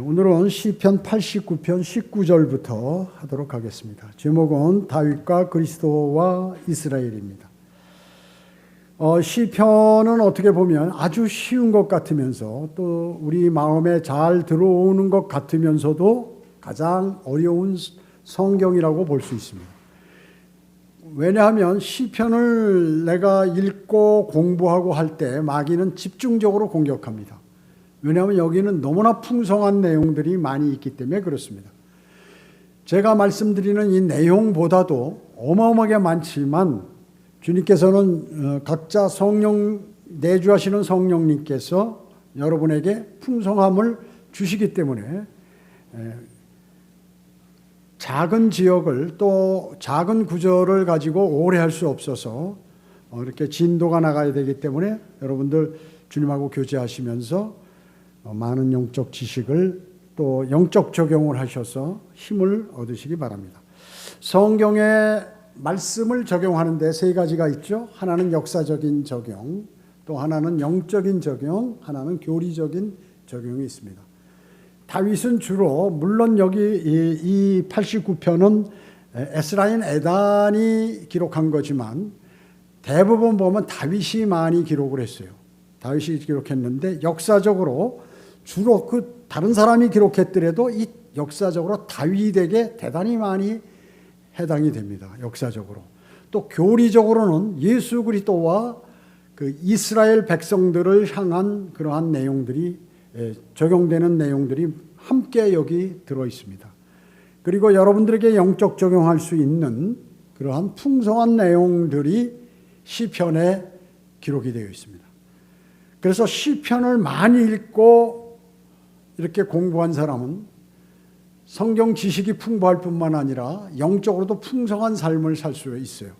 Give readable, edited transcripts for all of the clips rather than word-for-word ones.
오늘은 시편 89편 19절부터 하도록 하겠습니다. 제목은 다윗과 그리스도와 이스라엘입니다. 시편은 어떻게 보면 아주 쉬운 것 같으면서 또 우리 마음에 잘 들어오는 것 같으면서도 가장 어려운 성경이라고 볼 수 있습니다. 왜냐하면 시편을 내가 읽고 공부하고 할 때 마귀는 집중적으로 공격합니다. 왜냐하면 여기는 너무나 풍성한 내용들이 많이 있기 때문에 그렇습니다. 제가 말씀드리는 이 내용보다도 어마어마하게 많지만 주님께서는 각자 성령 내주하시는 성령님께서 여러분에게 풍성함을 주시기 때문에 작은 지역을 또 작은 구절을 가지고 오래 할 수 없어서 이렇게 진도가 나가야 되기 때문에 여러분들 주님하고 교제하시면서 많은 영적 지식을 또 영적 적용을 하셔서 힘을 얻으시기 바랍니다. 성경의 말씀을 적용하는데 세 가지가 있죠. 하나는 역사적인 적용, 또 하나는 영적인 적용, 하나는 교리적인 적용이 있습니다. 다윗은 주로 물론 여기 이 89편은 에스라인 에단이 기록한 거지만 대부분 보면 다윗이 많이 기록을 했어요. 다윗이 기록했는데 역사적으로 주로 그 다른 사람이 기록했더라도 이 역사적으로 다윗에게 대단히 많이 해당이 됩니다. 역사적으로. 또 교리적으로는 예수 그리스도와 그 이스라엘 백성들을 향한 그러한 내용들이 적용되는 내용들이 함께 여기 들어 있습니다. 그리고 여러분들에게 영적 적용할 수 있는 그러한 풍성한 내용들이 시편에 기록이 되어 있습니다. 그래서 시편을 많이 읽고 이렇게 공부한 사람은 성경 지식이 풍부할 뿐만 아니라 영적으로도 풍성한 삶을 살 수 있어요.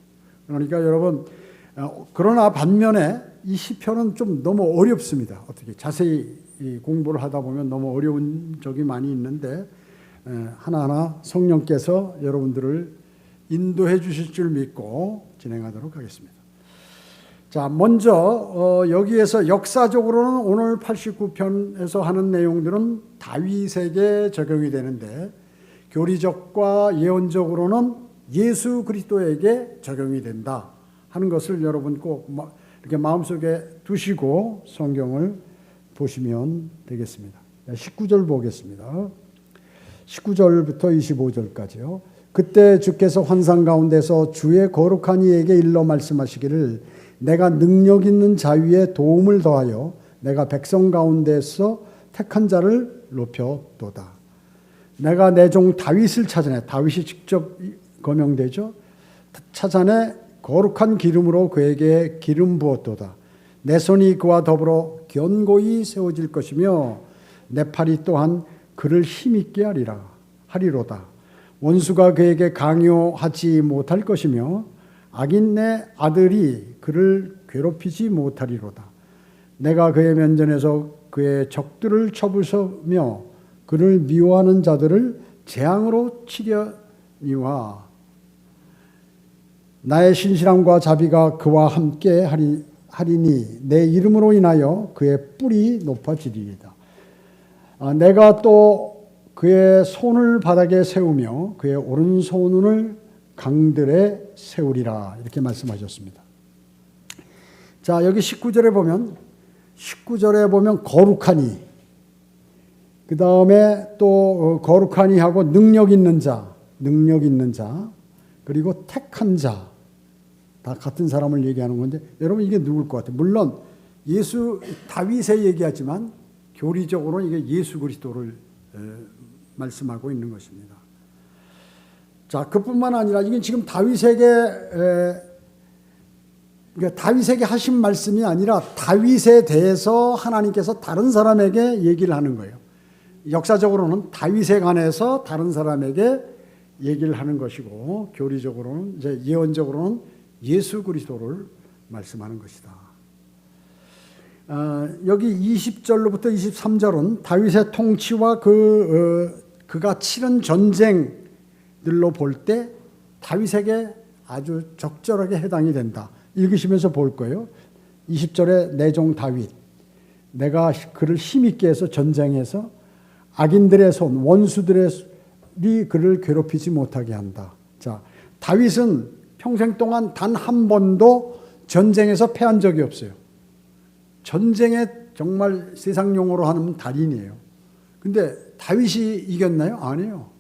그러니까 여러분, 그러나 반면에 이 시편은 좀 너무 어렵습니다. 어떻게 자세히 공부를 하다 보면 너무 어려운 적이 많이 있는데 하나하나 성령께서 여러분들을 인도해 주실 줄 믿고 진행하도록 하겠습니다. 자, 먼저 여기에서 역사적으로는 오늘 89편에서 하는 내용들은 다윗에게 적용이 되는데 교리적과 예언적으로는 예수 그리스도에게 적용이 된다 하는 것을 여러분 꼭 이렇게 마음속에 두시고 성경을 보시면 되겠습니다. 19절 보겠습니다. 19절부터 25절까지요. 그때 주께서 환상 가운데서 주의 거룩한 이에게 일러 말씀하시기를 내가 능력 있는 자 위에 도움을 더하여 내가 백성 가운데서 택한 자를 높였도다. 내가 내 종 다윗을 찾아내, 다윗이 직접 거명되죠. 찾아내 거룩한 기름으로 그에게 기름 부었도다. 내 손이 그와 더불어 견고히 세워질 것이며 내 팔이 또한 그를 힘있게 하리로다. 원수가 그에게 강요하지 못할 것이며 악인 내 아들이 그를 괴롭히지 못하리로다. 내가 그의 면전에서 그의 적들을 쳐부수며 그를 미워하는 자들을 재앙으로 치려니와 나의 신실함과 자비가 그와 함께 하리니 내 이름으로 인하여 그의 뿔이 높아지리이다. 내가 또 그의 손을 바닥에 세우며 그의 오른손을 강들에 세우리라 이렇게 말씀하셨습니다. 자, 여기 19절에 보면 거룩하니, 그 다음에 또 거룩하니 하고 능력 있는 자, 그리고 택한 자, 다 같은 사람을 얘기하는 건데 여러분 이게 누굴 것 같아요? 물론 다윗의 얘기하지만 교리적으로는 이게 예수 그리스도를 말씀하고 있는 것입니다. 자, 그뿐만 아니라 이게 지금 다윗에게 하신 말씀이 아니라 다윗에 대해서 하나님께서 다른 사람에게 얘기를 하는 거예요. 역사적으로는 다윗에 관해서 다른 사람에게 얘기를 하는 것이고 교리적으로는 이제 예언적으로는 예수 그리스도를 말씀하는 것이다. 여기 20절로부터 23절은 다윗의 통치와 그가 치른 전쟁들로 볼 때 다윗에게 아주 적절하게 해당이 된다. 읽으시면서 볼 거예요. 20절에 내 종 다윗, 내가 그를 힘있게 해서 전쟁해서 악인들의 손, 원수들이 그를 괴롭히지 못하게 한다. 자, 다윗은 평생 동안 단 한 번도 전쟁에서 패한 적이 없어요. 전쟁에 정말 세상 용어로 하면 달인이에요. 근데 다윗이 이겼나요? 아니에요.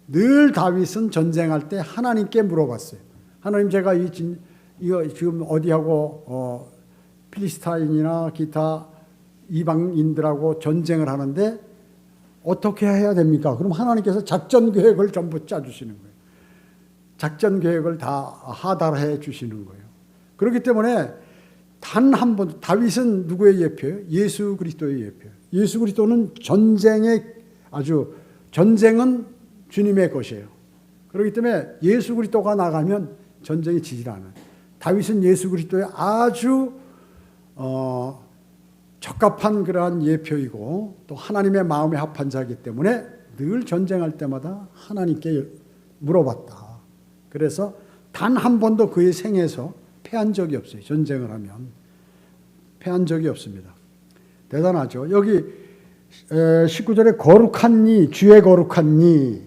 늘 다윗은 전쟁할 때 하나님께 물어봤어요. 하나님, 제가 이거 지금 어디하고 필리스타인이나 기타 이방인들하고 전쟁을 하는데 어떻게 해야 됩니까? 그럼 하나님께서 작전 계획을 전부 짜주시는 거예요. 작전 계획을 다 하달해 주시는 거예요. 그렇기 때문에 단 한 번, 다윗은 누구의 예표예요? 예수 그리스도의 예표예요. 예수 그리스도는 전쟁은 주님의 것이에요. 그렇기 때문에 예수 그리스도가 나가면 전쟁이 지질 않아요. 다윗은 예수 그리스도의 아주 적합한 그러한 예표이고 또 하나님의 마음에 합한 자이기 때문에 늘 전쟁할 때마다 하나님께 물어봤다. 그래서 단 한 번도 그의 생에서 패한 적이 없어요. 전쟁을 하면 패한 적이 없습니다. 대단하죠. 여기 19절에 거룩한 니, 주의 거룩한 니.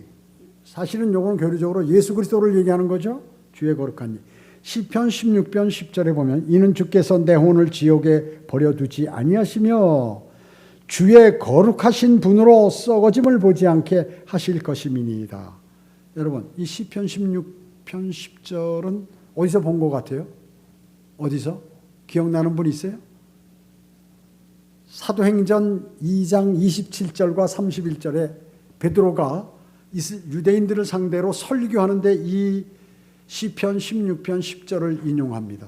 사실은 요건 교리적으로 예수 그리스도를 얘기하는 거죠. 주의 거룩한 니. 시편 16편 10절에 보면 이는 주께서 내 혼을 지옥에 버려두지 아니하시며 주의 거룩하신 분으로 썩어짐을 보지 않게 하실 것임이니이다. 여러분, 이 시편 16편 10절은 어디서 본 것 같아요? 어디서? 기억나는 분 있어요? 사도행전 2장 27절과 31절에 베드로가 유대인들을 상대로 설교하는데 이 시편 16편 10절을 인용합니다.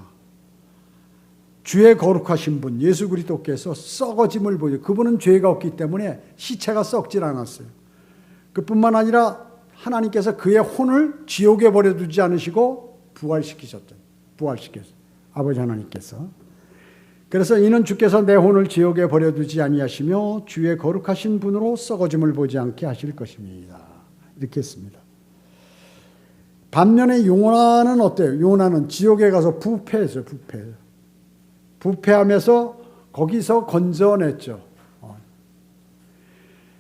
주의 거룩하신 분 예수 그리스도께서 썩어짐을 보여. 그분은 죄가 없기 때문에 시체가 썩질 않았어요. 그뿐만 아니라 하나님께서 그의 혼을 지옥에 버려두지 않으시고 부활시켰어요. 아버지 하나님께서. 그래서 이는 주께서 내 혼을 지옥에 버려두지 아니하시며 주의 거룩하신 분으로 썩어짐을 보지 않게 하실 것입니다. 이렇게 했습니다. 반면에 요나는 어때요? 요나는 지옥에 가서 부패했어요. 부패하면서 거기서 건져냈죠.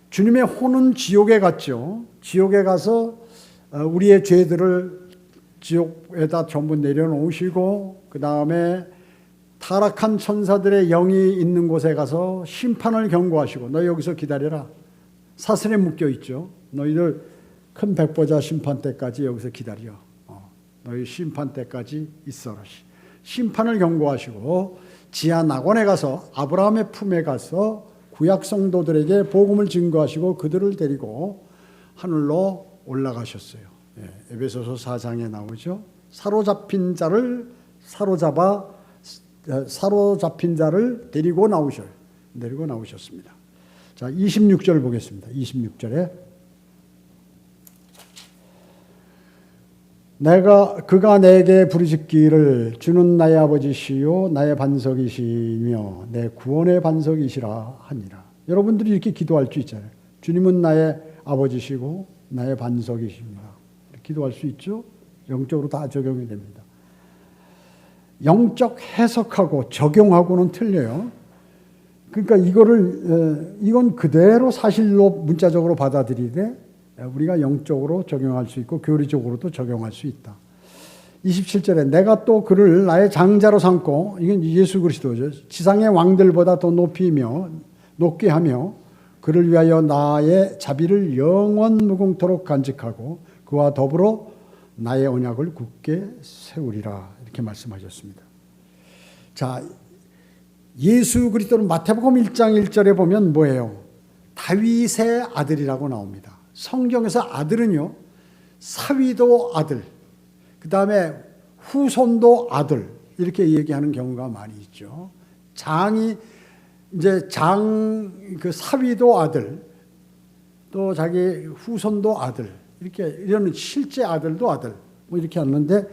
주님의 혼은 지옥에 갔죠. 지옥에 가서 우리의 죄들을 지옥에다 전부 내려놓으시고 그 다음에 타락한 천사들의 영이 있는 곳에 가서 심판을 경고하시고 너희 여기서 기다려라. 사슬에 묶여 있죠. 너희들 큰 백보자 심판 때까지 여기서 기다려. 너희 심판 때까지 있어라. 심판을 경고하시고 지하 낙원에 가서 아브라함의 품에 가서 구약 성도들에게 복음을 증거하시고 그들을 데리고 하늘로 올라가셨어요. 에베소서 4장에 나오죠. 사로잡힌 자를 데리고 나오셨습니다. 자, 26절 보겠습니다. 26절에 그가 내게 부르짖기를 주는 나의 아버지시요 나의 반석이시며 내 구원의 반석이시라 하니라. 여러분들이 이렇게 기도할 수 있잖아요. 주님은 나의 아버지시고 나의 반석이십니다. 기도할 수 있죠? 영적으로 다 적용이 됩니다. 영적 해석하고 적용하고는 틀려요. 그러니까 이건 그대로 사실로 문자적으로 받아들이되 우리가 영적으로 적용할 수 있고 교리적으로도 적용할 수 있다. 27절에 내가 또 그를 나의 장자로 삼고, 이건 예수 그리스도죠. 지상의 왕들보다 더 높게 하며 그를 위하여 나의 자비를 영원 무궁토록 간직하고 그와 더불어 나의 언약을 굳게 세우리라. 이렇게 말씀하셨습니다. 자, 예수 그리스도는 마태복음 1장 1절에 보면 뭐예요? 다윗의 아들이라고 나옵니다. 성경에서 아들은요, 사위도 아들, 그 다음에 후손도 아들, 이렇게 얘기하는 경우가 많이 있죠. 그 사위도 아들, 또 자기 후손도 아들, 이런 실제 아들도 아들, 뭐 이렇게 하는데,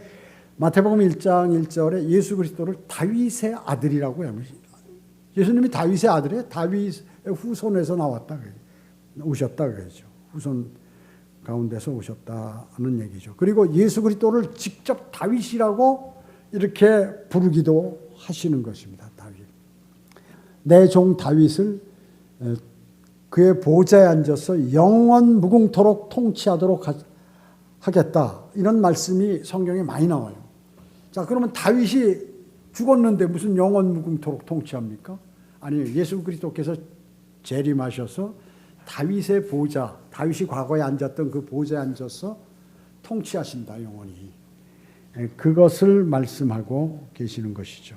마태복음 1장 1절에 예수 그리스도를 다윗의 아들이라고 해요. 예수님이 다윗의 아들이에요. 다윗의 후손에서 오셨다 그러죠. 후손 가운데서 오셨다는 얘기죠. 그리고 예수 그리스도를 직접 다윗이라고 이렇게 부르기도 하시는 것입니다. 다윗. 내 종 다윗을 그의 보좌에 앉아서 영원 무궁토록 통치하도록 하겠다. 이런 말씀이 성경에 많이 나와요. 자, 그러면 다윗이 죽었는데 무슨 영원 무궁토록 통치합니까? 아니요. 예수 그리스도께서 재림하셔서 다윗의 보좌, 다윗이 과거에 앉았던 그 보좌에 앉아서 통치하신다, 영원히. 그것을 말씀하고 계시는 것이죠.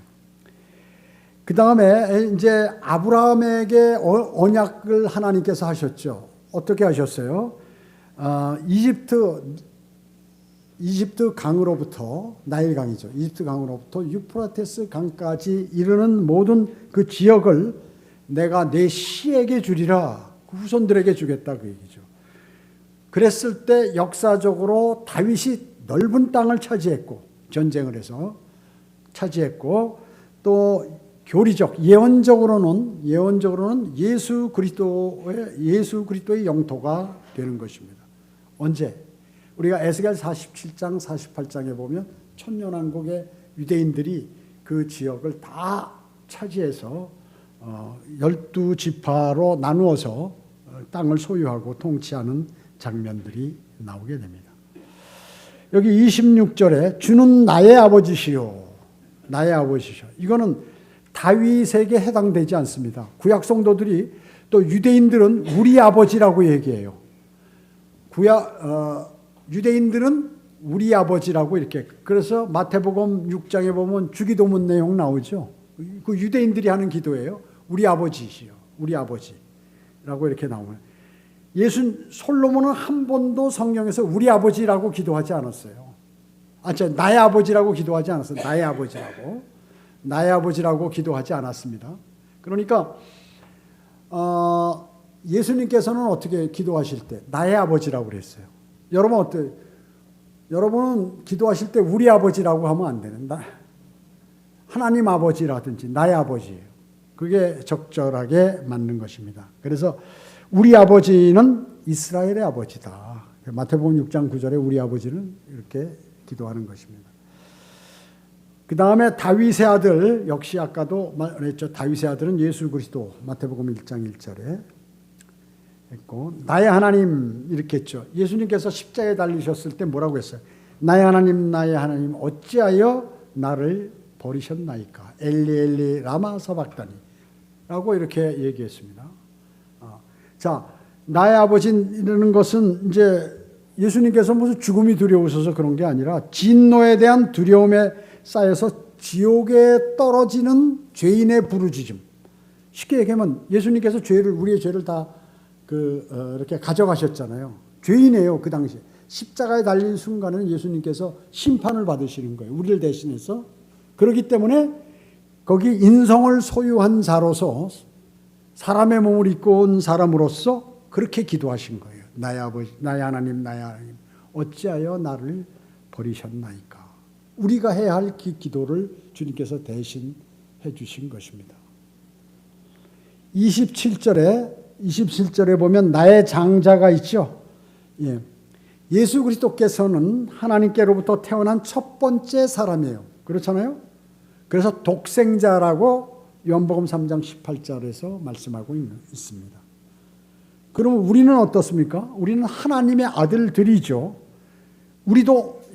그 다음에 이제 아브라함에게 언약을 하나님께서 하셨죠. 어떻게 하셨어요? 이집트 강으로부터, 나일강이죠. 이집트 강으로부터 유프라테스 강까지 이르는 모든 그 지역을 내가 내 씨에게 주리라. 그 후손들에게 주겠다, 그 얘기죠. 그랬을 때 역사적으로 다윗이 넓은 땅을 차지했고, 전쟁을 해서 차지했고, 또 교리적, 예언적으로는 예수 그리스도의 영토가 되는 것입니다. 언제? 우리가 에스겔 47장, 48장에 보면 천년왕국의 유대인들이 그 지역을 다 차지해서 12지파로 나누어서 땅을 소유하고 통치하는 장면들이 나오게 됩니다. 여기 26절에 주는 나의 아버지시요. 나의 아버지시요. 이거는 다윗에게 해당되지 않습니다. 구약 성도들이 또 유대인들은 우리 아버지라고 얘기해요. 유대인들은 우리 아버지라고 이렇게. 그래서 마태복음 6장에 보면 주기도문 내용 나오죠. 그 유대인들이 하는 기도예요. 우리 아버지시요. 우리 아버지라고 이렇게 나오면. 솔로몬은 한 번도 성경에서 우리 아버지라고 기도하지 않았어요. 나의 아버지라고 기도하지 않았어요. 나의 아버지라고 기도하지 않았습니다. 그러니까 예수님께서는 어떻게 기도하실 때 나의 아버지라고 그랬어요. 여러분 어때요? 여러분은 기도하실 때 우리 아버지라고 하면 안 되는, 하나님 아버지라든지 나의 아버지예요. 그게 적절하게 맞는 것입니다. 그래서 우리 아버지는 이스라엘의 아버지다. 마태복음 6장 9절에 우리 아버지는 이렇게 기도하는 것입니다. 그 다음에 다윗의 아들, 역시 아까도 말했죠. 다윗의 아들은 예수 그리스도, 마태복음 1장 1절에 했고, 나의 하나님 이렇게 했죠. 예수님께서 십자가에 달리셨을 때 뭐라고 했어요? 나의 하나님 어찌하여 나를 버리셨나이까? 엘리 엘리 라마 사박다니 라고 이렇게 얘기했습니다. 자, 나의 아버지라는 것은 이제 예수님께서 무슨 죽음이 두려우셔서 그런 게 아니라 진노에 대한 두려움에 쌓여서 지옥에 떨어지는 죄인의 부르짖음. 쉽게 얘기하면 예수님께서 우리의 죄를 다 이렇게 가져가셨잖아요. 죄인이에요, 그 당시에. 십자가에 달린 순간에는 예수님께서 심판을 받으시는 거예요. 우리를 대신해서. 그렇기 때문에 거기 인성을 소유한 자로서 사람의 몸을 입고 온 사람으로서 그렇게 기도하신 거예요. 나의 아버지, 나의 하나님, 어찌하여 나를 버리셨나이까. 우리가 해야 할 기도를 주님께서 대신 해주신 것입니다. 27절에 보면 나의 장자가 있죠. 예수 그리스도께서는 하나님께로부터 태어난 첫 번째 사람이에요. 그렇잖아요? 그래서 독생자라고 요한복음 3장 18절에서 말씀하고 있습니다. 그러면 우리는 어떻습니까? 우리는 하나님의 아들들이죠.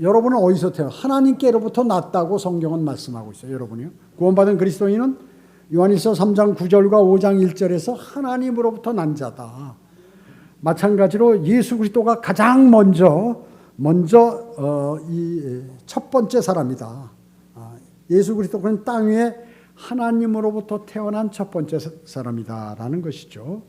여러분은 어디서 하나님께로부터 났다고 성경은 말씀하고 있어요. 여러분이요. 구원받은 그리스도인은 요한일서 3장 9절과 5장 1절에서 하나님으로부터 난 자다. 마찬가지로 예수 그리스도가 가장 먼저 이 첫 번째 사람이다. 예수 그리스도는 땅 위에 하나님으로부터 태어난 첫 번째 사람이다라는 것이죠.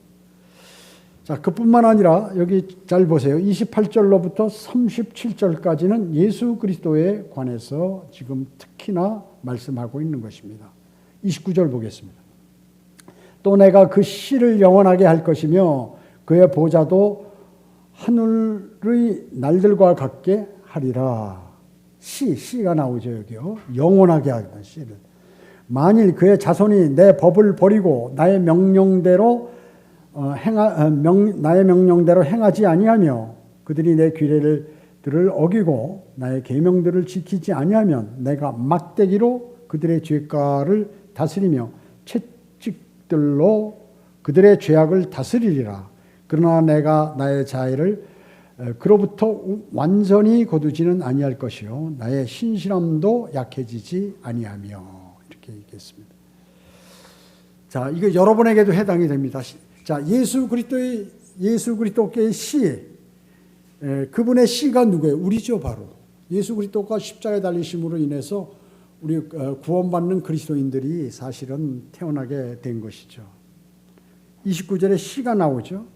자, 그뿐만 아니라 여기 잘 보세요. 28절로부터 37절까지는 예수 그리스도에 관해서 지금 특히나 말씀하고 있는 것입니다. 29절 보겠습니다. 또 내가 그 씨를 영원하게 할 것이며 그의 보좌도 하늘의 날들과 같게 하리라. 씨가 나오죠, 여기요. 영원하게 하다, 씨를. 만일 그의 자손이 내 법을 버리고 나의 명령대로 행하지 아니하며 그들이 내 규례들을 어기고 나의 계명들을 지키지 아니하면 내가 막대기로 그들의 죄가를 다스리며 채찍들로 그들의 죄악을 다스리리라. 그러나 내가 나의 자애를 그로부터 완전히 거두지는 아니할 것이요 나의 신실함도 약해지지 아니하며. 이렇게 얘기했습니다. 자, 이거 여러분에게도 해당이 됩니다. 자, 예수 그리스도께의 씨, 그분의 씨가 누구예요? 우리죠, 바로. 예수 그리스도가 십자가에 달리심으로 인해서 우리 구원받는 그리스도인들이 사실은 태어나게 된 것이죠. 29절에 씨가 나오죠.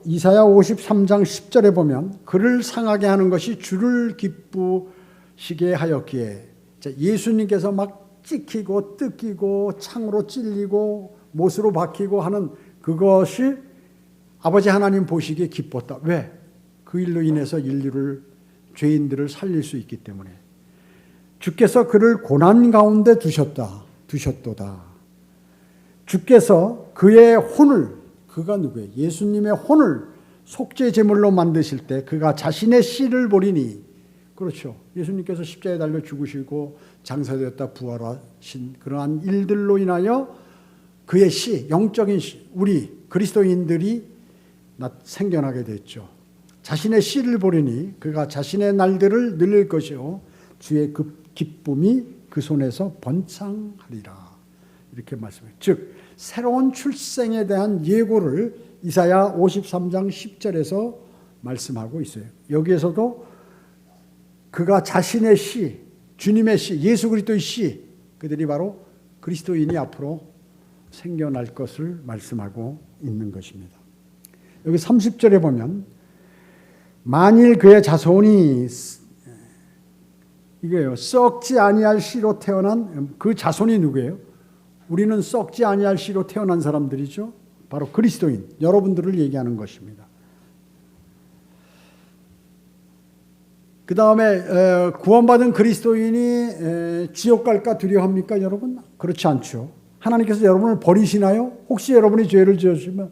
이사야 53장 10절에 보면 그를 상하게 하는 것이 주를 기쁘시게 하였기에, 예수님께서 막 찍히고 뜯기고 창으로 찔리고 못으로 박히고 하는 그것이 아버지 하나님 보시기에 기뻤다. 왜? 그 일로 인해서 죄인들을 살릴 수 있기 때문에. 주께서 그를 고난 가운데 두셨도다. 주께서 그의 혼을, 그가 누구예요? 예수님의 혼을 속죄 제물로 만드실 때 그가 자신의 씨를 버리니, 그렇죠. 예수님께서 십자가에 달려 죽으시고 장사되었다 부활하신 그러한 일들로 인하여 그의 씨, 영적인 씨, 우리 그리스도인들이 생겨나게 됐죠. 자신의 씨를 버리니 그가 자신의 날들을 늘릴 것이요 주의 그 기쁨이 그 손에서 번창하리라. 이렇게 말씀해요. 즉 새로운 출생에 대한 예고를 이사야 53장 10절에서 말씀하고 있어요. 여기에서도 그가 자신의 씨, 주님의 씨, 예수 그리스도의 씨, 그들이 바로 그리스도인이 앞으로 생겨날 것을 말씀하고 있는 것입니다. 여기 30절에 보면 만일 그의 자손이, 이게요, 썩지 아니할 씨로 태어난 그 자손이 누구예요? 우리는 썩지 아니할 씨로 태어난 사람들이죠. 바로 그리스도인, 여러분들을 얘기하는 것입니다. 그 다음에 구원받은 그리스도인이 지옥 갈까 두려워합니까, 여러분? 그렇지 않죠. 하나님께서 여러분을 버리시나요? 혹시 여러분이 죄를 지으시면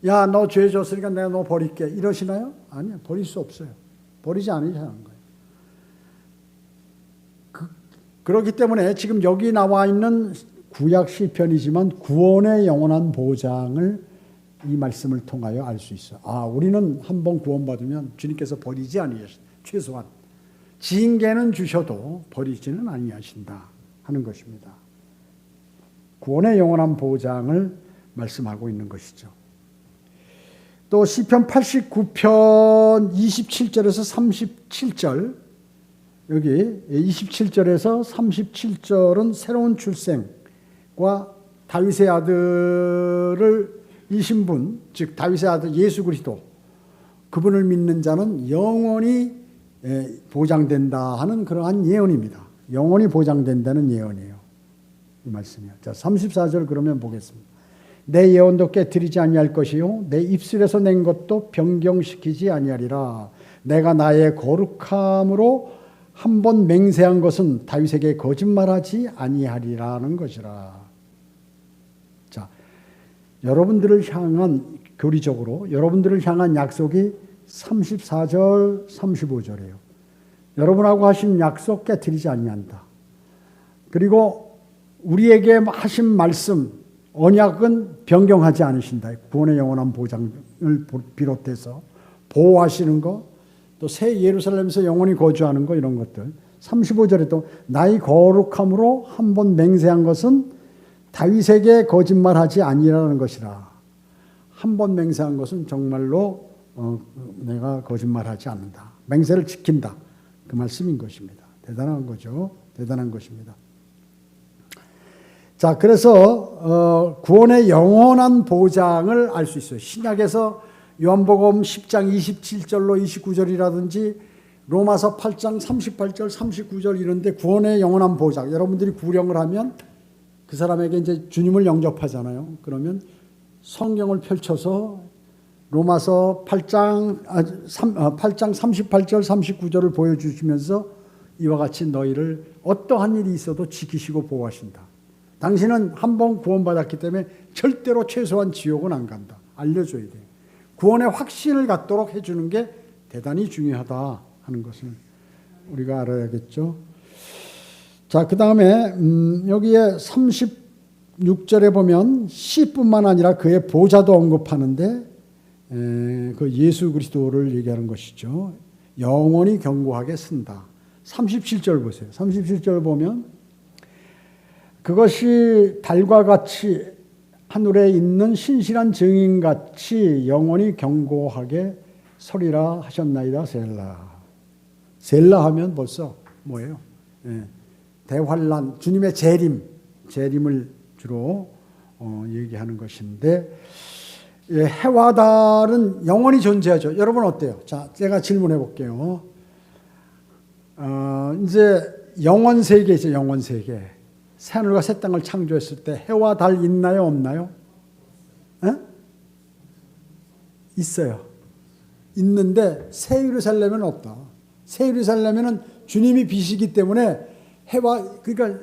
야, 너 죄 졌으니까 내가 너 버릴게 이러시나요? 아니요, 버릴 수 없어요. 버리지 않으셔야 하는 거예요. 그렇기 때문에 지금 여기 나와 있는 구약 시편이지만 구원의 영원한 보장을 이 말씀을 통하여 알 수 있어요. 아, 우리는 한번 구원받으면 주님께서 버리지 아니하신다. 최소한 징계는 주셔도 버리지는 아니하신다 하는 것입니다. 구원의 영원한 보장을 말씀하고 있는 것이죠. 또 시편 89편 27절에서 37절, 여기 27절에서 37절은 새로운 출생과 다윗의 아들을 이신 분, 즉 다윗의 아들 예수 그리스도, 그분을 믿는 자는 영원히 보장된다 하는 그러한 예언입니다. 영원히 보장된다는 예언이에요. 이 말씀이요. 자, 34절 그러면 보겠습니다. 내 예언도 깨뜨리지 아니할 것이요 내 입술에서 낸 것도 변경시키지 아니하리라. 내가 나의 거룩함으로 한 번 맹세한 것은 다윗에게 거짓말하지 아니하리라는 것이라. 자, 여러분들을 향한, 교리적으로 여러분들을 향한 약속이 34절 35절이에요. 여러분하고 하신 약속 깨뜨리지 아니한다. 그리고 우리에게 하신 말씀, 언약은 변경하지 않으신다. 구원의 영원한 보장을 비롯해서 보호하시는 것, 또 새 예루살렘에서 영원히 거주하는 것, 이런 것들. 35절에 또 나의 거룩함으로 한 번 맹세한 것은 다윗에게 거짓말하지 아니라는 것이라. 한 번 맹세한 것은 정말로 내가 거짓말하지 않는다. 맹세를 지킨다. 그 말씀인 것입니다. 대단한 거죠. 대단한 것입니다. 자, 그래서 구원의 영원한 보장을 알 수 있어요. 신약에서 요한복음 10장 27절로 29절이라든지 로마서 8장 38절 39절 이런 데 구원의 영원한 보장, 여러분들이 구령을 하면 그 사람에게 이제 주님을 영접하잖아요. 그러면 성경을 펼쳐서 로마서 8장 38절 39절을 보여주시면서 이와 같이 너희를 어떠한 일이 있어도 지키시고 보호하신다. 당신은 한 번 구원받았기 때문에 절대로 최소한 지옥은 안 간다. 알려줘야 돼요. 구원의 확신을 갖도록 해주는 게 대단히 중요하다 하는 것을 우리가 알아야겠죠. 자, 그 다음에 여기에 6절에 보면 씨뿐만 아니라 그의 보좌도 언급하는데 그 예수 그리스도를 얘기하는 것이죠. 영원히 견고하게 쓴다. 37절 보세요. 37절 보면 그것이 달과 같이 하늘에 있는 신실한 증인같이 영원히 견고하게 서리라 하셨나이다. 셀라. 셀라 하면 벌써 뭐예요? 대환란, 주님의 재림을 주로 얘기하는 것인데, 해와 달은 영원히 존재하죠. 여러분 어때요? 자, 제가 질문해 볼게요. 이제 영원 세계 있어요. 영원 세계. 새하늘과 새 땅을 창조했을 때 해와 달 있나요? 없나요? 있어요. 있는데 새 예루살렘은 없다. 새 예루살렘에는 주님이 빛이기 때문에 해와, 그러니까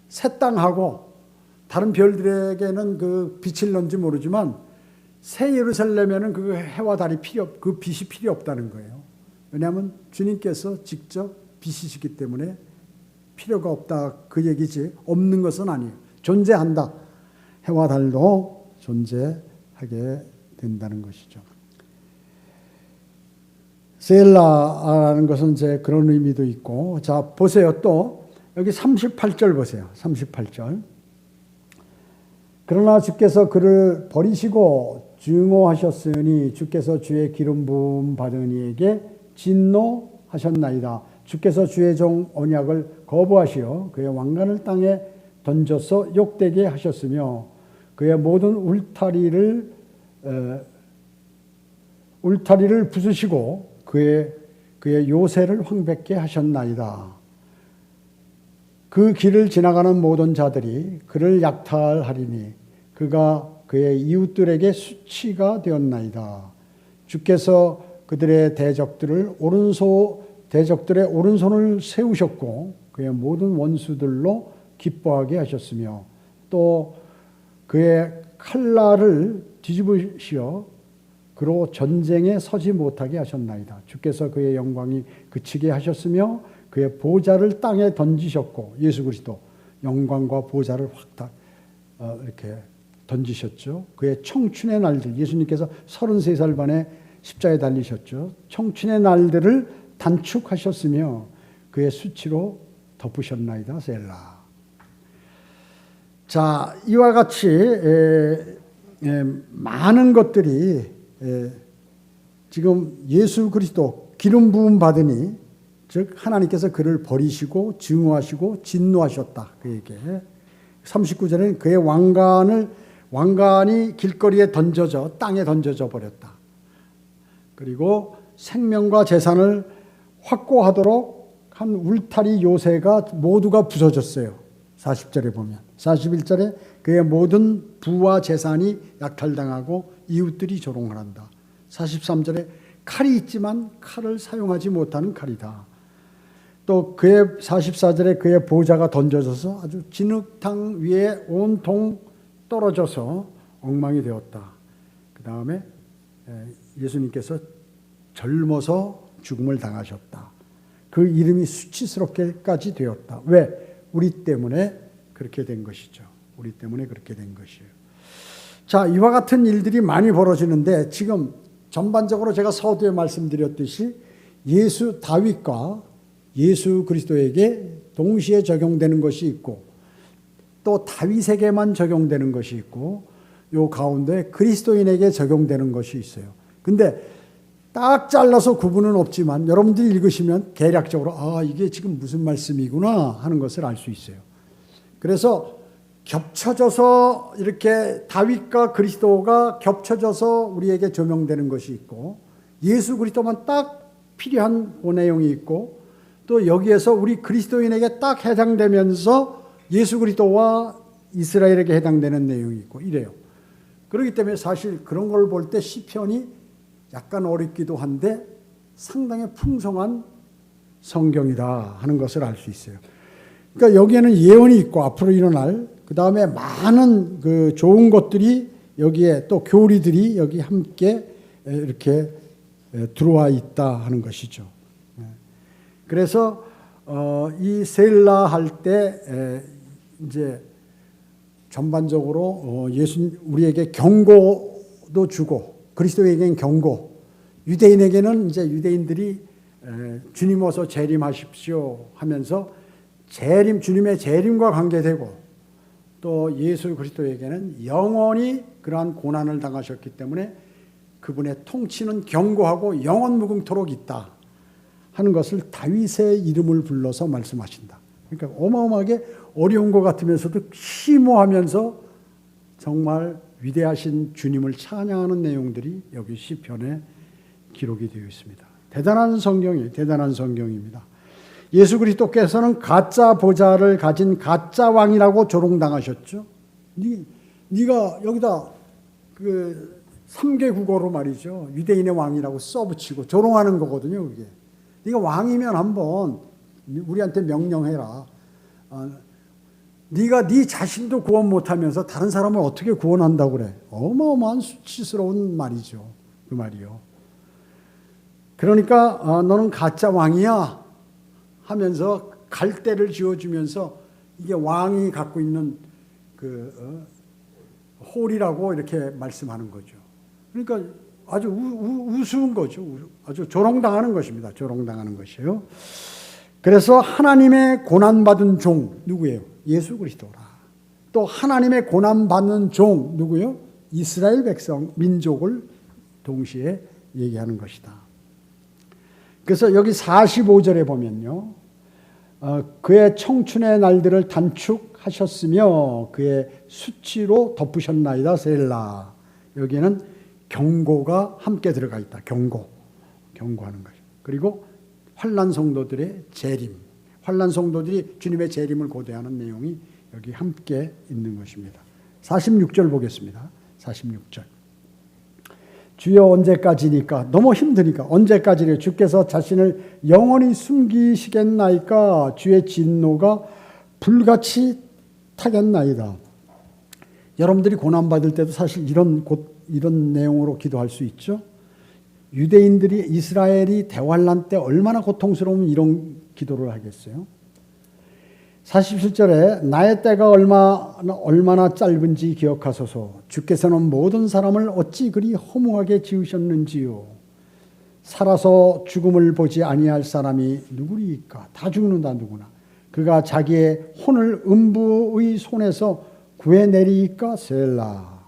새 땅하고 다른 별들에게는 그 빛을 넣는지 모르지만 새 예루살렘에는 그 해와 달이 그 빛이 필요 없다는 거예요. 왜냐하면 주님께서 직접 빛이시기 때문에 필요가 없다 그 얘기지, 없는 것은 아니에요. 존재한다. 해와 달도 존재하게 된다는 것이죠. 셀라라는 것은 이제 그런 의미도 있고, 자 보세요. 또 여기 38절 보세요. 38절. 그러나 주께서 그를 버리시고 증오하셨으니 주께서 주의 기름 부음 받은 이에게 진노하셨나이다. 주께서 주의 종 언약을 거부하시어 그의 왕관을 땅에 던져서 욕되게 하셨으며 그의 모든 울타리를 부수시고 그의 요새를 황폐케 하셨나이다. 그 길을 지나가는 모든 자들이 그를 약탈하리니 그가 그의 이웃들에게 수치가 되었나이다. 주께서 그들의 대적들의 오른손을 세우셨고 그의 모든 원수들로 기뻐하게 하셨으며 또 그의 칼날을 뒤집으시어 그로 전쟁에 서지 못하게 하셨나이다. 주께서 그의 영광이 그치게 하셨으며 그의 보좌를 땅에 던지셨고, 예수 그리스도 영광과 보좌를 이렇게 던지셨죠. 그의 청춘의 날들, 예수님께서 33살 반에 십자가에 달리셨죠. 청춘의 날들을 단축하셨으며 그의 수치로 덮으셨나이다. 셀라. 자, 이와 같이 많은 것들이 지금 예수 그리스도 기름 부음 받으니, 즉 하나님께서 그를 버리시고 증오하시고 진노하셨다. 그 얘기. 39절에는 그의 왕관이 길거리에 던져져 땅에 던져져 버렸다. 그리고 생명과 재산을 확고하도록 한 울타리 요새가 모두가 부서졌어요. 40절에 보면. 41절에 그의 모든 부와 재산이 약탈당하고 이웃들이 조롱을 한다. 43절에 칼이 있지만 칼을 사용하지 못하는 칼이다. 또 그의 44절에 그의 보좌가 던져져서 아주 진흙탕 위에 온통 떨어져서 엉망이 되었다. 그 다음에 예수님께서 젊어서 죽음을 당하셨다. 그 이름이 수치스럽게까지 되었다. 왜? 우리 때문에 그렇게 된 것이죠. 우리 때문에 그렇게 된 것이에요. 자, 이와 같은 일들이 많이 벌어지는데 지금 전반적으로 제가 서두에 말씀드렸듯이 다윗과 예수 그리스도에게 동시에 적용되는 것이 있고 또 다윗에게만 적용되는 것이 있고 요 가운데 그리스도인에게 적용되는 것이 있어요. 근데 딱 잘라서 구분은 없지만 여러분들이 읽으시면 개략적으로 이게 지금 무슨 말씀이구나 하는 것을 알 수 있어요. 그래서 겹쳐져서 이렇게 다윗과 그리스도가 겹쳐져서 우리에게 조명되는 것이 있고 예수 그리스도만 딱 필요한 그 내용이 있고 또 여기에서 우리 그리스도인에게 딱 해당되면서 예수 그리스도와 이스라엘에게 해당되는 내용이 있고 이래요. 그렇기 때문에 사실 그런 걸 볼 때 시편이 약간 어렵기도 한데 상당히 풍성한 성경이다 하는 것을 알 수 있어요. 그러니까 여기에는 예언이 있고 앞으로 일어날 그 다음에 많은 그 좋은 것들이 여기에 또 교리들이 여기 함께 이렇게 들어와 있다 하는 것이죠. 그래서 이 셀라 할 때 이제 전반적으로 우리에게 경고도 주고 그리스도에게는 경고, 유대인에게는 이제 유대인들이 주님 어서 재림하십시오 하면서 주님의 재림과 관계되고, 또 예수 그리스도에게는 영원히 그러한 고난을 당하셨기 때문에 그분의 통치는 경고하고 영원 무궁토록 있다 하는 것을 다윗의 이름을 불러서 말씀하신다. 그러니까 어마어마하게 어려운 것 같으면서도 심오하면서 정말 위대하신 주님을 찬양하는 내용들이 여기 시편에 기록이 되어 있습니다. 대단한 성경입니다. 예수 그리스도께서는 가짜 보좌를 가진 가짜 왕이라고 조롱당하셨죠. 네가 여기다 그 3개 국어로 말이죠. 유대인의 왕이라고 써붙이고 조롱하는 거거든요. 그게. 네가 왕이면 한번 우리한테 명령해라. 네가 네 자신도 구원 못하면서 다른 사람을 어떻게 구원한다고 그래. 어마어마한 수치스러운 말이죠. 그 말이요. 그러니까 너는 가짜 왕이야 하면서 갈대를 지어주면서 이게 왕이 갖고 있는 그 홀이라고 이렇게 말씀하는 거죠. 그러니까 아주 우스운 거죠. 아주 조롱당하는 것입니다. 조롱당하는 것이에요. 그래서 하나님의 고난받은 종 누구예요? 예수 그리스도라. 또 하나님의 고난받는 종 누구예요? 이스라엘 백성, 민족을 동시에 얘기하는 것이다. 그래서 여기 45절에 보면요. 그의 청춘의 날들을 단축하셨으며 그의 수치로 덮으셨나이다. 셀라. 여기에는 경고가 함께 들어가 있다. 경고하는 거죠. 그리고 환난 성도들의 재림, 환난 성도들이 주님의 재림을 고대하는 내용이 여기 함께 있는 것입니다. 46절 보겠습니다. 46절. 주여 언제까지니까, 너무 힘드니까 언제까지래. 주께서 자신을 영원히 숨기시겠나이까. 주의 진노가 불같이 타겠나이다. 여러분들이 고난받을 때도 사실 이런 내용으로 기도할 수 있죠. 유대인들이, 이스라엘이 대환란 때 얼마나 고통스러우면 이런 기도를 하겠어요. 47절에 나의 때가 얼마나 짧은지 기억하소서. 주께서는 모든 사람을 어찌 그리 허무하게 지으셨는지요. 살아서 죽음을 보지 아니할 사람이 누구리이까. 다 죽는다 누구나. 그가 자기의 혼을 음부의 손에서 구해내리이까. 셀라.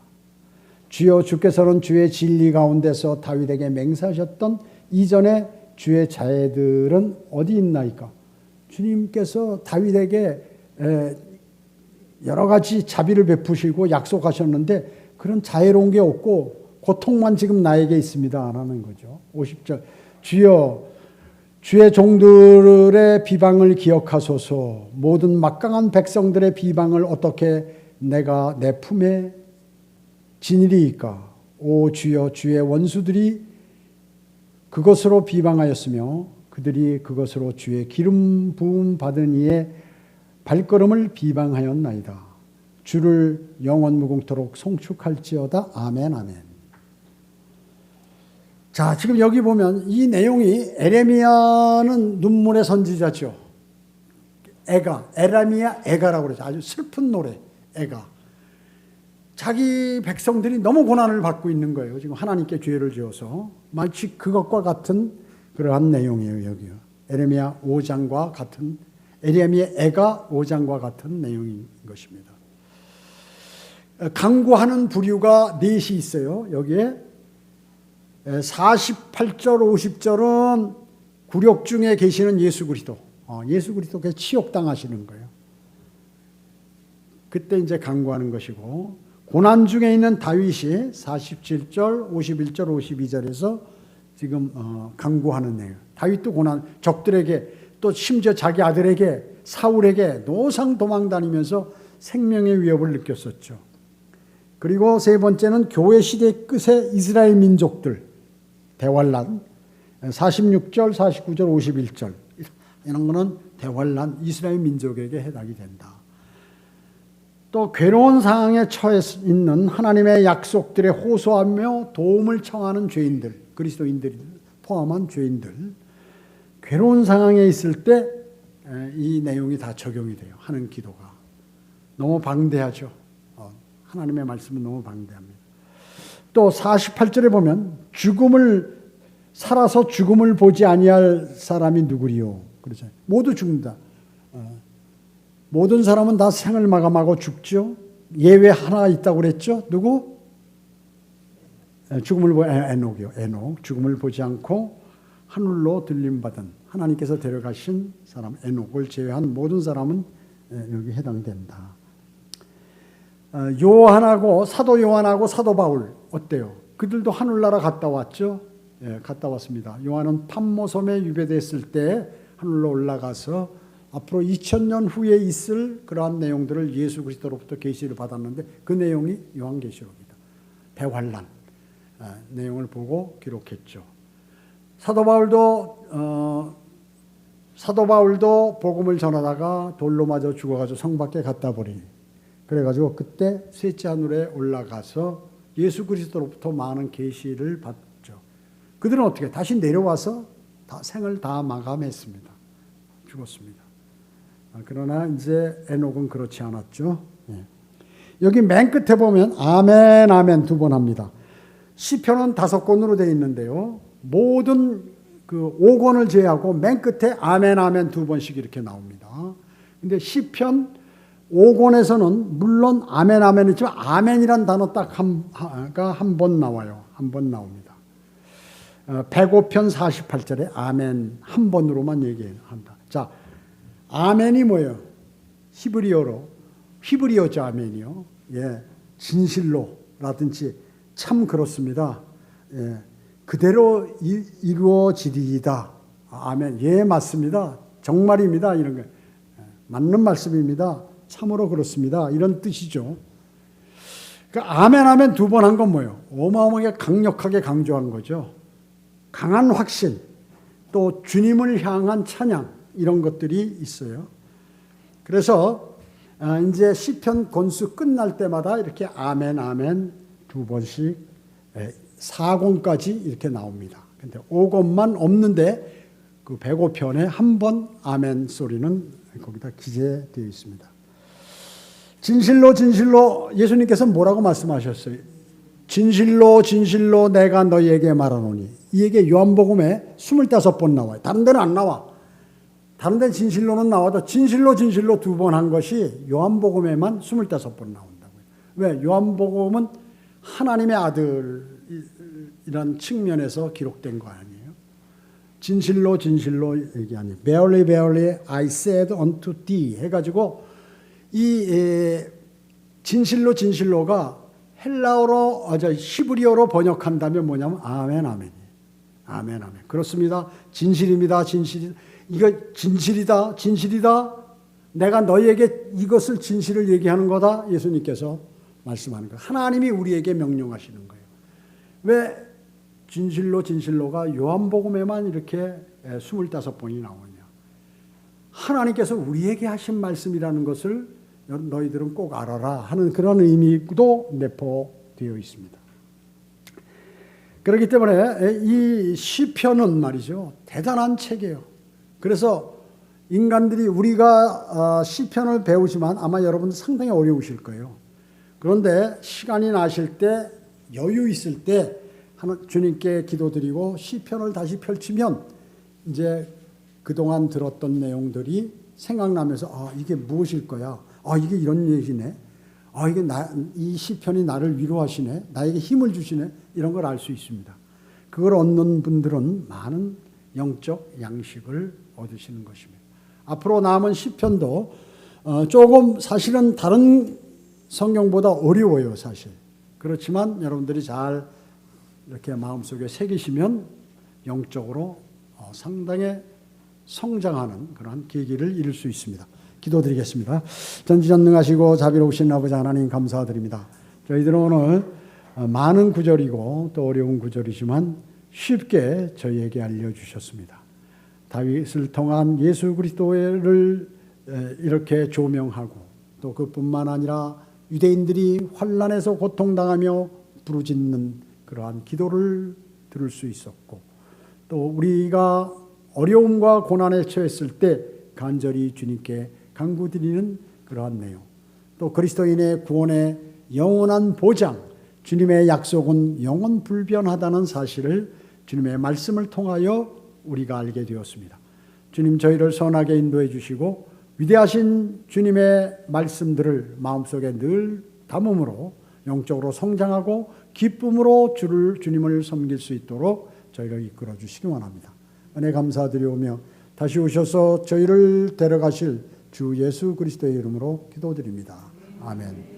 주여 주께서는 주의 진리 가운데서 다윗에게 맹세하셨던 이전에 주의 자애들은 어디 있나이까. 주님께서 다윗에게 여러 가지 자비를 베푸시고 약속하셨는데 그런 자애로운 게 없고 고통만 지금 나에게 있습니다 라는 거죠. 50절. 주여 주의 종들의 비방을 기억하소서. 모든 막강한 백성들의 비방을 어떻게 내가 내 품에 지니리이까. 오 주여 주의 원수들이 그것으로 비방하였으며 그들이 그것으로 주의 기름 부음 받은 이의 발걸음을 비방하였나이다. 주를 영원 무궁토록 송축할지어다. 아멘 아멘. 자, 지금 여기 보면 이 내용이 에레미야는 눈물의 선지자죠. 에레미야 애가라고 그러죠. 아주 슬픈 노래 애가. 자기 백성들이 너무 고난을 받고 있는 거예요. 지금 하나님께 죄를 지어서. 마치 그것과 같은 그러한 내용이에요. 여기요. 에레미야 5장과 같은, 에레미야 애가 5장과 같은 내용인 것입니다. 강구하는 부류가 넷이 있어요. 여기에 48절 50절은 굴욕 중에 계시는 예수 그리스도. 예수 그리스도께서 치욕당하시는 거예요. 그때 이제 강구하는 것이고, 고난 중에 있는 다윗이 47절 51절 52절에서 지금 강구하는 내용. 다윗도 고난, 적들에게 또 심지어 자기 아들에게 사울에게 노상 도망 다니면서 생명의 위협을 느꼈었죠. 그리고 세 번째는 교회 시대 끝에 이스라엘 민족들 대환란 46절 49절 51절 이런 거는 대환란 이스라엘 민족에게 해당이 된다. 또 괴로운 상황에 처해 있는 하나님의 약속들에 호소하며 도움을 청하는 죄인들, 그리스도인들이 포함한 죄인들, 괴로운 상황에 있을 때 이 내용이 다 적용이 돼요. 하는 기도가. 너무 방대하죠. 하나님의 말씀은 너무 방대합니다. 또 48절에 보면 살아서 죽음을 보지 아니할 사람이 누구리요? 그러죠. 모두 죽는다. 모든 사람은 다 생을 마감하고 죽죠. 예외 하나 있다고 그랬죠. 누구? 에녹이요. 에녹. 죽음을 보지 않고 하늘로 들림받은 하나님께서 데려가신 사람 에녹을 제외한 모든 사람은 여기 해당된다. 요한하고 사도 요한하고 사도 바울 어때요? 그들도 하늘나라 갔다 왔죠. 갔다 왔습니다. 요한은 pat모섬에 유배됐을 때 하늘로 올라가서 앞으로 2000년 후에 있을 그러한 내용들을 예수 그리스도로부터 계시를 받았는데 그 내용이 요한계시록이다. 대환란 내용을 보고 기록했죠. 사도 바울도 복음을 전하다가 돌로 맞아 죽어가지고 성 밖에 갔다 버리니 그래가지고 그때 셋째 하늘에 올라가서 예수 그리스도로부터 많은 계시를 받죠. 그들은 어떻게 다시 내려와서 생을 다 마감했습니다. 죽었습니다. 그러나 이제 에녹은 그렇지 않았죠. 여기 맨 끝에 보면 아멘 아멘 2번 합니다. 시편은 5권으로 되어 있는데요. 모든 그 5권을 제외하고 맨 끝에 아멘 아멘 2번씩 이렇게 나옵니다. 근데 시편 5권에서는 물론 아멘 아멘 있지만 아멘이란 단어 딱 한 번 나와요. 한 번 나옵니다. 105편 48절에 아멘 한 번으로만 얘기한다. 자, 아멘이 뭐예요? 히브리어죠 아멘이요. 진실로라든지 참 그렇습니다. 그대로 이루어지리이다. 아멘. 맞습니다. 정말입니다. 이런 거. 맞는 말씀입니다. 참으로 그렇습니다. 이런 뜻이죠. 그러니까 아멘 아멘 2번 한 건 뭐예요? 어마어마하게 강력하게 강조한 거죠. 강한 확신, 또 주님을 향한 찬양 이런 것들이 있어요. 그래서 이제 시편 권수 끝날 때마다 이렇게 아멘 아멘 2번씩 4권까지 이렇게 나옵니다. 근데 5권만 없는데 그 105편에 한 번 아멘 소리는 거기다 기재되어 있습니다. 진실로 진실로 예수님께서 뭐라고 말씀하셨어요? 진실로 진실로 내가 너희에게 말하노니. 이 얘기 요한복음에 25번 나와요. 다른 데는 안 나와. 다른 데는 진실로는 나와도 진실로 진실로 2번 한 것이 요한복음에만 25번 나온다고요. 왜? 요한복음은 하나님의 아들이란 측면에서 기록된 거 아니에요? 진실로 진실로 얘기하니 Verily verily I said unto thee 해가지고 이 진실로 진실로가 헬라어로 히브리어로 번역한다면 뭐냐면 아멘 아멘이에요. 아멘 아멘. 그렇습니다. 진실입니다. 진실이 이거 진실이다. 진실이다. 내가 너희에게 이것을 진실을 얘기하는 거다. 예수님께서 말씀하는 거예요. 하나님이 우리에게 명령하시는 거예요. 왜 진실로 진실로가 요한복음에만 이렇게 25번이 나오냐. 하나님께서 우리에게 하신 말씀이라는 것을 너희들은 꼭 알아라 하는 그런 의미도 내포되어 있습니다. 그렇기 때문에 이 시편은 말이죠. 대단한 책이에요. 그래서 인간들이 우리가 시편을 배우지만 아마 여러분들 상당히 어려우실 거예요. 그런데 시간이 나실 때 여유 있을 때 주님께 기도드리고 시편을 다시 펼치면 이제 그동안 들었던 내용들이 생각나면서 이게 무엇일 거야? 이게 이런 얘기네. 이 시편이 나를 위로하시네. 나에게 힘을 주시네. 이런 걸 알 수 있습니다. 그걸 얻는 분들은 많은 영적 양식을 얻으시는 것입니다. 앞으로 남은 시편도 조금 사실은 다른 성경보다 어려워요, 사실. 그렇지만 여러분들이 잘 이렇게 마음속에 새기시면 영적으로 상당히 성장하는 그런 계기를 이룰 수 있습니다. 기도드리겠습니다. 전지전능하시고 자비로우신 아버지 하나님 감사드립니다. 저희들은 오늘 많은 구절이고 또 어려운 구절이지만 쉽게 저희에게 알려주셨습니다. 다윗을 통한 예수 그리스도를 이렇게 조명하고 또 그뿐만 아니라 유대인들이 환난에서 고통당하며 부르짖는 그러한 기도를 들을 수 있었고 또 우리가 어려움과 고난에 처했을 때 간절히 주님께 간구드리는 그러한 내용 또 그리스도인의 구원의 영원한 보장, 주님의 약속은 영원 불변하다는 사실을 주님의 말씀을 통하여 우리가 알게 되었습니다. 주님 저희를 선하게 인도해 주시고 위대하신 주님의 말씀들을 마음속에 늘 담음으로 영적으로 성장하고 기쁨으로 주님을 섬길 수 있도록 저희를 이끌어 주시기 원합니다. 은혜 감사드리오며 다시 오셔서 저희를 데려가실 주 예수 그리스도의 이름으로 기도드립니다. 아멘.